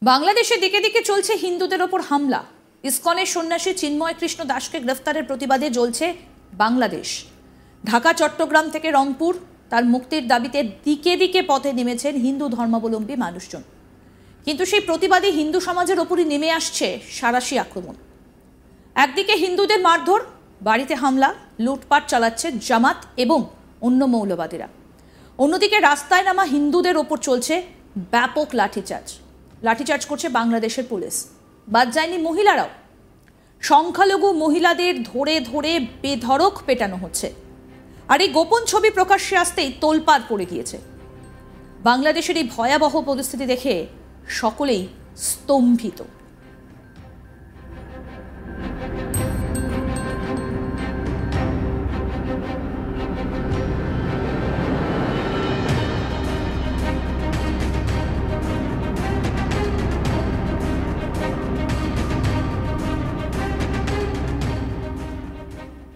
বাংলাদেশে দিকে দিকে চলছে হিন্দুদের ওপর হামলা। ইসকনের সন্ন্যাসী চিন্ময় কৃষ্ণ দাসকে গ্রেফতারের প্রতিবাদে জ্বলছে বাংলাদেশ। ঢাকা, চট্টগ্রাম থেকে রংপুর তার মুক্তির দাবিতে দিকে দিকে পথে নেমেছেন হিন্দু ধর্মাবলম্বী মানুষজন। কিন্তু সেই প্রতিবাদে হিন্দু সমাজের ওপরই নেমে আসছে সাঁড়াশি আক্রমণ। একদিকে হিন্দুদের মারধর, বাড়িতে হামলা, লুটপাট চালাচ্ছে জামাত এবং অন্য মৌলবাদীরা। অন্যদিকে রাস্তায় নামা হিন্দুদের ওপর চলছে ব্যাপক লাঠিচার্জ করছে বাংলাদেশের পুলিশ। বাদ যায়নি মহিলারাও। সংখ্যালঘু মহিলাদের ধরে ধরে বেধড়ক পেটানো হচ্ছে। আর এই গোপন ছবি প্রকাশ্যে আসতেই তোলপাড় পড়ে গিয়েছে। বাংলাদেশের এই ভয়াবহ পরিস্থিতি দেখে সকলেই স্তম্ভিত।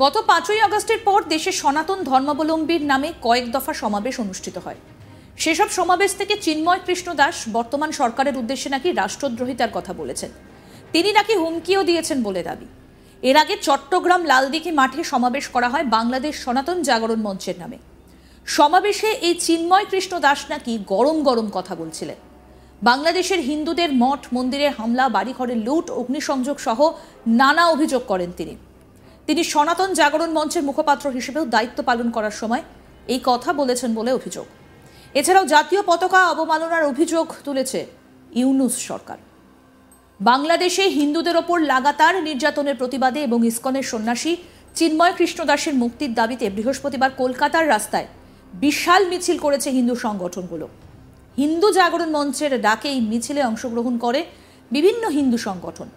গত 5ই আগস্টের পর দেশে সনাতন ধর্মাবলম্বীর নামে কয়েক দফা সমাবেশ অনুষ্ঠিত হয়। সেসব সমাবেশ থেকে চিন্ময় কৃষ্ণ দাস বর্তমান সরকারের উদ্দেশ্যে নাকি রাষ্ট্রদ্রোহিতার কথা বলেছেন। তিনি নাকি হুমকিও দিয়েছেন বলে দাবি। এর আগে চট্টগ্রাম লালদিঘি মাঠে সমাবেশ করা হয় বাংলাদেশ সনাতন জাগরণ মঞ্চের নামে। সমাবেশে এই চিন্ময় কৃষ্ণ দাস নাকি গরম গরম কথা বলছিলেন। বাংলাদেশের হিন্দুদের মঠ মন্দিরে হামলা, বাড়িঘরে লুট, অগ্নিসংযোগ সহ নানা অভিযোগ করেন তিনি সনাতন জাগরণ মঞ্চের মুখপাত্র হিসেবেও দায়িত্ব পালন করার সময় এই কথা বলেছেন বলে অভিযোগ। এছাড়াও জাতীয় পতাকা অবমাননার অভিযোগ তুলেছে ইউনূস সরকার। বাংলাদেশে হিন্দুদের ওপর লাগাতার নির্যাতনের প্রতিবাদে এবং ইসকনের সন্ন্যাসী চিন্ময় কৃষ্ণ দাসের মুক্তির দাবিতে বৃহস্পতিবার কলকাতার রাস্তায় বিশাল মিছিল করেছে হিন্দু সংগঠনগুলো। হিন্দু জাগরণ মঞ্চের ডাকে এই মিছিলে অংশগ্রহণ করে বিভিন্ন হিন্দু সংগঠন।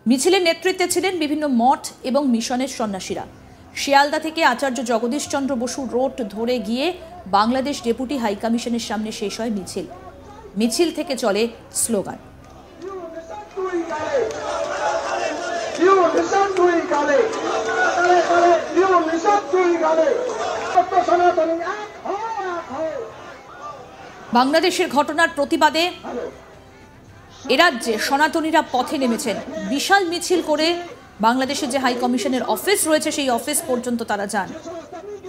মিছিলের নেতৃত্বে ছিলেন বিভিন্ন মঠ এবং মিশনের সন্ন্যাসীরা। শিয়ালদা থেকে আচার্য জগদীশ চন্দ্র বসু রোড ধরে গিয়ে বাংলাদেশ ডেপুটি হাইকমিশনের সামনে শেষ হয় মিছিল থেকে চলে স্লোগান। বাংলাদেশের ঘটনার প্রতিবাদে এরাজ্যে সনাতনীরা পথে নেমেছেন। বিশাল মিছিল করে বাংলাদেশের যে হাই কমিশনের অফিস রয়েছে সেই অফিস পর্যন্ত তারা যান।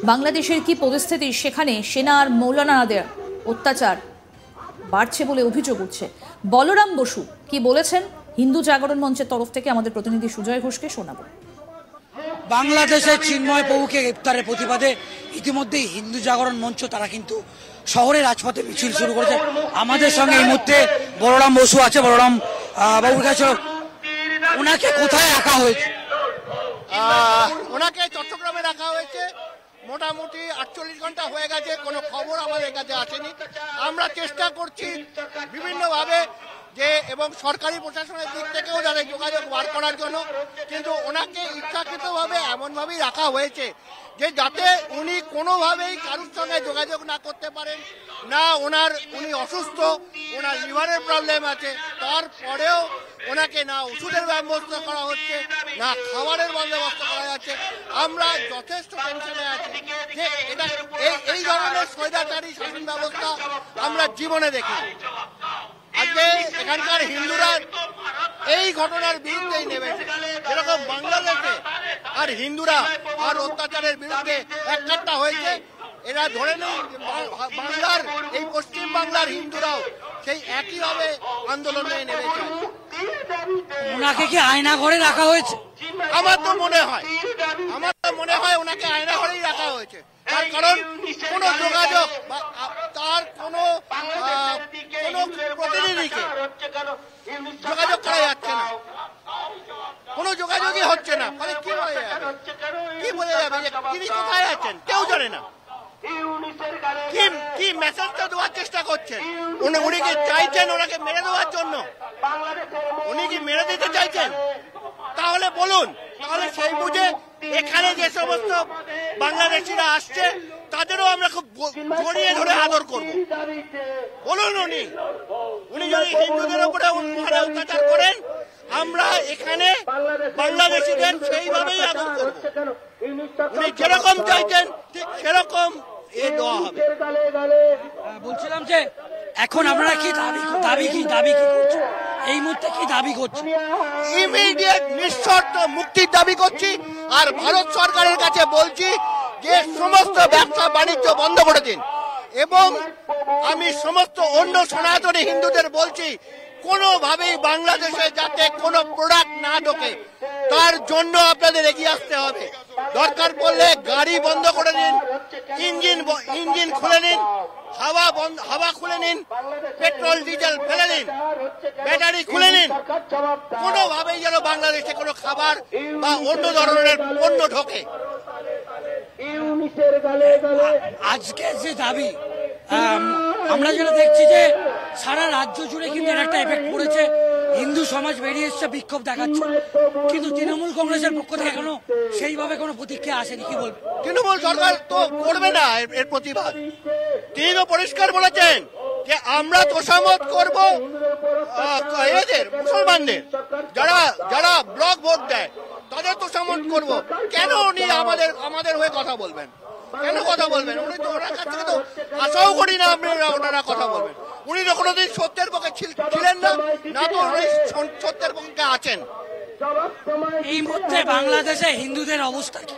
বাংলাদেশের কি পরিস্থিতি, সেখানে সেনা আর মৌলানাদের অত্যাচার বাড়ছে বলে অভিযোগ উঠছে। বলরাম বসু কি বলেছেন হিন্দু জাগরণ মঞ্চের তরফ থেকে আমাদের প্রতিনিধি সুজয় ঘোষকে শোনাবো। বাংলাদেশের চিন্ময় প্রভুকে গ্রেপ্তারের প্রতিবাদে ইতিমধ্যেই হিন্দু জাগরণ মঞ্চ তারা কিন্তু শহরের রাজপথে মিছিল শুরু করেছে। আমাদের সঙ্গে এই মুহূর্তে বলরাম বসু আছে। বলরাম বাবুর কাছে, ওনাকে কোথায় রাখা হয়েছে? ওনাকে চট্টগ্রামে রাখা হয়েছে। মোটামুটি 48 ঘন্টা হয়ে গেছে, কোনো খবর আমাদের কাছে আসেনি। আমরা চেষ্টা করছি বিভিন্নভাবে এবং সরকারি প্রশাসনের দিক থেকেও যারা যোগাযোগ বার করার জন্য, কিন্তু ওনাকে ইচ্ছাকৃতভাবে এমনভাবেই রাখা হয়েছে যে যাতে উনি কোনোভাবেই কারোর সঙ্গে যোগাযোগ না করতে পারেন না। উনি অসুস্থ, ওনার লিভারের প্রবলেম আছে, তারপরেও ওনাকে না ওষুধের ব্যবস্থা করা হচ্ছে, না খাবারের বন্দোবস্ত করা যাচ্ছে। আমরা যথেষ্ট টেনশনে আছি যে এই ধরনের স্বৈরাচারী শাসন ব্যবস্থা আমরা জীবনে দেখি। আজকে এখানকার হিন্দুরা এই ঘটনার বিরুদ্ধেই নেমেছে। যেরকম বাংলাদেশে আর হিন্দুরা আর অত্যাচারের বিরুদ্ধে একটা হয়েছে, এরা ধরে নেই বাংলার এই পশ্চিম বাংলার হিন্দুরাও সেই একইভাবে আন্দোলনে নেমেছে। ওনাকে কি আয়না ঘরে রাখা হয়েছে? আমার তো মনে হয় ওনাকে আয়না ঘরেই রাখা হয়েছে। তার কারণ কোন যোগাযোগ তার কোনো প্রতিনিধিকে যোগাযোগ করা যাচ্ছে না, কোনো যোগাযোগই হচ্ছে না। ফলে কি বোঝা যাবে যে তিনি কোথায় আছেন? কেউ জানে না। কি মেসেজটা দেওয়ার চেষ্টা করছেন? উনি কি চাইছেন ওনাকে মেরে দেওয়ার জন্য? উনি কি মেরে দিতে চাইছেন? তাহলে বলুন, তাহলে সেই বুঝে এখানে যে সমস্ত বাংলাদেশিরা আসছে তাদেরও আমরা খুব জড়িয়ে ধরে আদর করব। বলুন, উনি যদি হিন্দুদের উপরে অত্যাচার করেন, আমরা এখানে বাংলাদেশিদের সেইভাবেই আদর করব। উনি যেরকম চাইছেন ঠিক সেরকম দেওয়া হবে। বলছিলাম যে এখন আপনারা কি দাবি কি করছেন? এই মুহূর্তে কি দাবি করছে? ইমিডিয়েট নিঃশর্ত মুক্তির দাবি করছি, আর ভারত সরকারের কাছে বলছি যে সমস্ত ব্যবসা বাণিজ্য বন্ধ করে দিন। এবং আমি সমস্ত অন্য সনাতনী হিন্দুদের বলছি, কোনোভাবেই বাংলাদেশে যাতে কোনো প্রোডাক্ট না ঢোকে, তার জন্য আপনাদের এগিয়ে আসতে হবে। দরকার পড়লে গাড়ি বন্ধ করে নিন, ইঞ্জিন খুলে নিন, হাওয়া খুলে নিন, পেট্রোল ডিজেল ফেলে নিন, ব্যাটারি খুলে নিন। কোনোভাবেই যেন বাংলাদেশে কোনো খাবার বা অন্য ধরনের পণ্য ঢোকে। আজকে যে দাবি, আমরা যেটা দেখছি যে সারা রাজ্য জুড়ে কিন্তু এর একটা এফেক্ট পড়েছে। হিন্দু সমাজ বেরিয়ে এসছে, বিক্ষোভ দেখাচ্ছে, কিন্তু তৃণমূল কংগ্রেসের পক্ষ থেকে এখনো সেইভাবে কোনো প্রতিক্রিয়া আসেনি। কি বলবে? তৃণমূল সরকার তো করবে না এর প্রতিবাদ। তিনি তো পরিষ্কার বলেছেন যে আমরা তোষামত করব এদের মুসলমানদের, যারা ব্লক ভোট দেয় তাদের তোষামত করব। কেন উনি আমাদের হয়ে কথা বলবেন? কেন কথা বলবেন? উনি তো ওনার কাছ থেকে তো আশাও করি না ওনারা কথা বলবেন। উনি তো কোনোদিন সত্যের পক্ষে ছিলেন না, না তো উনি সত্যের পক্ষে আছেন। এই মুহূর্তে বাংলাদেশে হিন্দুদের অবস্থা কি,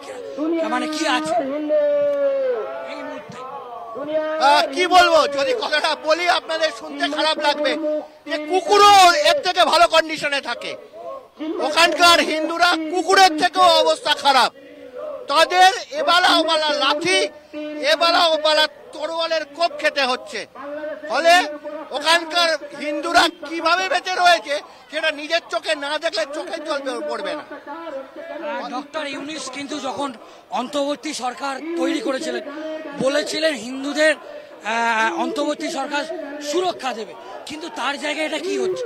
মানে কি আছে এই মুহূর্তে? কি বলবো, যদি কথাটা বলি আপনাদের শুনতে খারাপ লাগবে, যে কুকুরও এর থেকে ভালো কন্ডিশনে থাকে। ওখানকার হিন্দুরা কুকুরের থেকেও অবস্থা খারাপ। তাদের এবেলা ওবেলা লাঠি, এবেলা ওবেলা তরোয়ালের কোপ খেতে হচ্ছে। ফলে ওখানকার হিন্দুরা কিভাবে বেঁচে রয়েছে সেটা নিজের চোখে না দেখলে চোখে জল পড়বে না। ডক্টর ইউনূস কিন্তু যখন অন্তর্বর্তী সরকার তৈরি করেছিলেন, বলেছিলেন হিন্দুদের অন্তর্বর্তী সরকার সুরক্ষা দেবে, কিন্তু তার জায়গায় এটা কি হচ্ছে?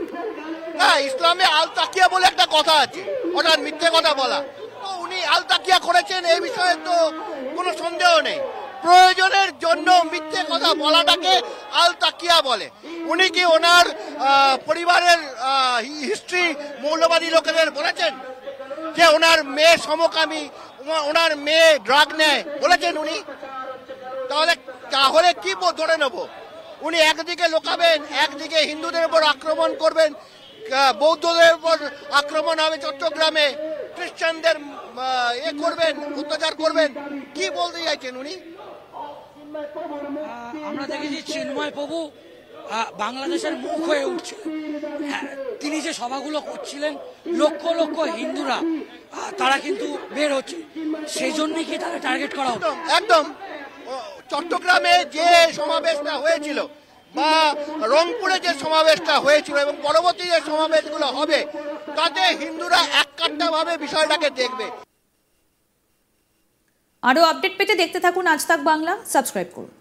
না, ইসলামে আল তাকিয়া বলে একটা কথা আছে, ওটা মিথ্যে কথা বলা। তো উনি আল তাকিয়া করেছেন, এই বিষয়ে তো কোনো সন্দেহ নেই। প্রয়োজনের জন্য মিথ্যে কথা বলাটাকে আল তাকিয়া বলে। উনি কি ওনার পরিবারের হিস্ট্রি মৌলবাদী লোকেদের বলেছেন যে ওনার মেয়ে সমকামী, ওনার মেয়ে ড্রাগ নেয় বলেছেন উনি? তাহলে কি ধরে নেব? উনি একদিকে লোকাবেন, একদিকে হিন্দুদের উপর আক্রমণ করবেন, বৌদ্ধদের উপর আক্রমণ হবে চট্টগ্রামে, খ্রিস্টানদের করবেন, অত্যাচার করবেন। কি বলতে চাইছেন উনি? আমরা দেখেছি চিন্ময় প্রভু বাংলাদেশের মুখ হয়ে উঠছে। তিনি যে সভাগুলো করছিলেন, লক্ষ লক্ষ হিন্দুরা তারা কিন্তু বের হচ্ছে, সেই জন্যই কি তারা টার্গেট করা হতো? একদম। চট্টগ্রামে যে সমাবেশটা হয়েছিল বা রংপুরে যে সমাবেশটা হয়েছিল এবং পরবর্তী যে সমাবেশগুলো হবে, তাতে হিন্দুরা এককাট্টাভাবে বিষয়টাকে দেখবে। আরো আপডেট পেতে দেখতে থাকুন আজ তাক বাংলা, সাবস্ক্রাইব করুন।